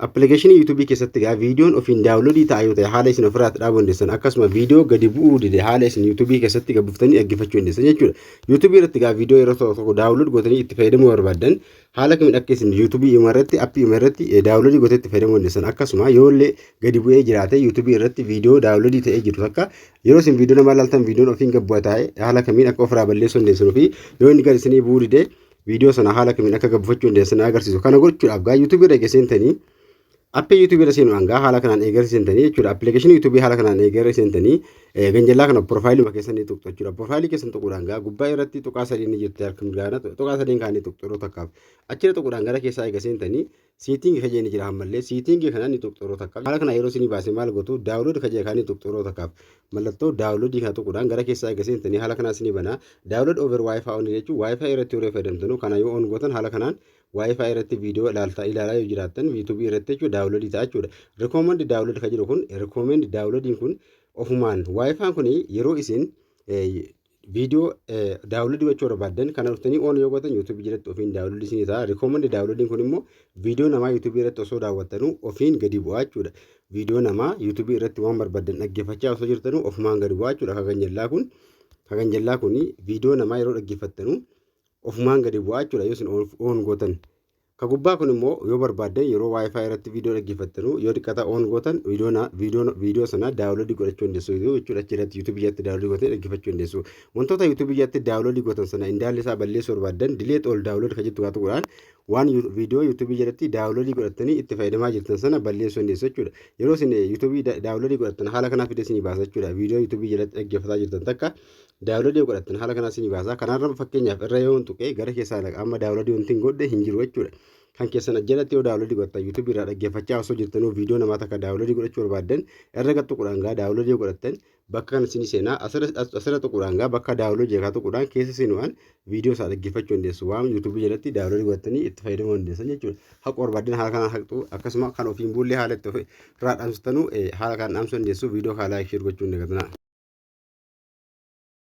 application YouTube keessatti gaa viidiyoon ofiin daawunloodii ta'aa yoo ta'e haala isin ofirraa dhaabuu dandeessan akkasuma viidiyoo gadi bu'uu dide haala isin YouTube keessatti gabbuftanii dhaggeeffachuu dandeessan jechuudha. YouTube irratti gaa viidiyoo yeroo tokko daawunlood gootanii itti fayyadamuu barbaadan haala kamiin akka isin YouTube irratti appii irratti daawunloodii gootee itti fayyadamuu dandeessan akkasuma yoollee gadi bu'ee jiraate YouTube irratti viidiyoo daawunloodii ta'ee jiru takka yeroo isin viidiyoo nama ilaaltan viidiyoon ofiin gabbu'aa ta'e haala kamiin akka ofirraa balleessuu dandeessanuu fi yoo inni gadi isinii bu'uu dide viidiyoo sana haala kamiin akka gabbifachuu dandeessan agarsiisu. Kana gochuudhaaf gaa YouTube irra geessentanii appii YouTube irra seenuudhaan gaa haala kanaan eegarsiisanii jechuudha. Application YouTube haala kanaan eegarsiisanii ganjallaa kana profaayilii keessanii tuqxu jechuudha. Profaayilii keessan tuquudhaan gaa gubbaa irratti tuqaa sadii ni jirti harkuma gaana tuqaa sadeen kaanii tuqxu yeroo takkaaf achirra tuquudhaan gara keessaa eegarsiisanii siitingi kajee ni jira ammallee siitingi kana ni tuqxu yeroo takkaaf haala kana yeroo isinii baasee maal gootu daawunlood kajee kaanii tuqxu yeroo takkaaf mallattoo daawunloodii kana tuquudhaan gara keessaa eegarsiisanii haala kanaan isinii banaa daawunlood over wifi on jechuun wifi irratti yeroo fayyadamtanu kana yoo on gootan haala kanaan wifi irratti viidiyoo ilaalaa yoo jiraattan YouTube irratti jechuudha daawunloodii ta'a jechuudha. Recommend daawunlood kan jedhu kun recommend daawunloodiin kun ofumaan wifi kun yeroo isin viidiyoo daawunloodii gochuu barbaadan kana dhuftanii on yoo gootan YouTube jalatti ofiin daawunloodii isinii ta'a. Recommend daawunloodiin kun immoo viidiyoo namaa YouTube irratti osoo daawwattanu ofiin gadi bu'aa jechuudha. Viidiyoo namaa YouTube irratti waan barbaadan dhaggeeffachaa osoo jirtanu ofumaan gadi bu'aa jechuudha. Kaganjallaa kun viidiyoo namaa yeroo dhaggeeffattanu ofumaan gadi bu'aa jechuudha yoo isin on gootan. Ka gubbaa kun immoo yoo barbaadan yeroo wifi irratti viidiyoo dhaggeeffattanu yoo xiqqata on gootan viidiyoo sana daawunloodii godhachuu dandeessu jechuudha. Achirratti YouTube jalatti daawunloodii gootanii dhaggeeffachuu dandeessu. Wantoota YouTube jalatti daawunloodii gootan sana indaalli isaa balleessuu barbaadan delete all download kan jettu tuquudhaan waan viidiyoo YouTube jalatti daawunloodii godhatanii itti fayyadamaa jirtan sana balleessuu dandeessu jechuudha. Yeroo isin YouTube daawunloodii godhatan haala kanaa fide isinii baasa jechuudha. Viidiyoo YouTube jalatti dhaggeeffataa jirtan takka daawunloodii godhatan haala kanaa isinii baasa. Kanarra fakkeenyaaf irra yoo tuqee gara keessaa amma daawunloodii wanti hin godhe hin jiru jechuudha. Kan keessan jalatti yoo daawunloodii godhatan YouTube irraa dhaggeeffachaa osoo jirtanuu viidiyoo namaa takka daawunloodii godhachuu barbaadan irra gad tuquudhaan gaa daawunloodii godhatan bakka kan isinii seenaa asirra tuquudhaan gaa bakka daawunloodii jeekaa tuquudhaan keessa seenuudhaan viidiyoo isaa dhaggeeffachuu dandeessu. Waan YouTube jalatti daawunloodii godhatanii itti fayyadamuu dandeessan jechuudha. Haqa barbaadan haala kanaan haqxu akkasuma kan ofiin bullee haala itti irraa dhaamsitanuu haala kanaan dhaamsuu dandeessu. Viidiyoo haala ishee gochuu hin dagatinaa.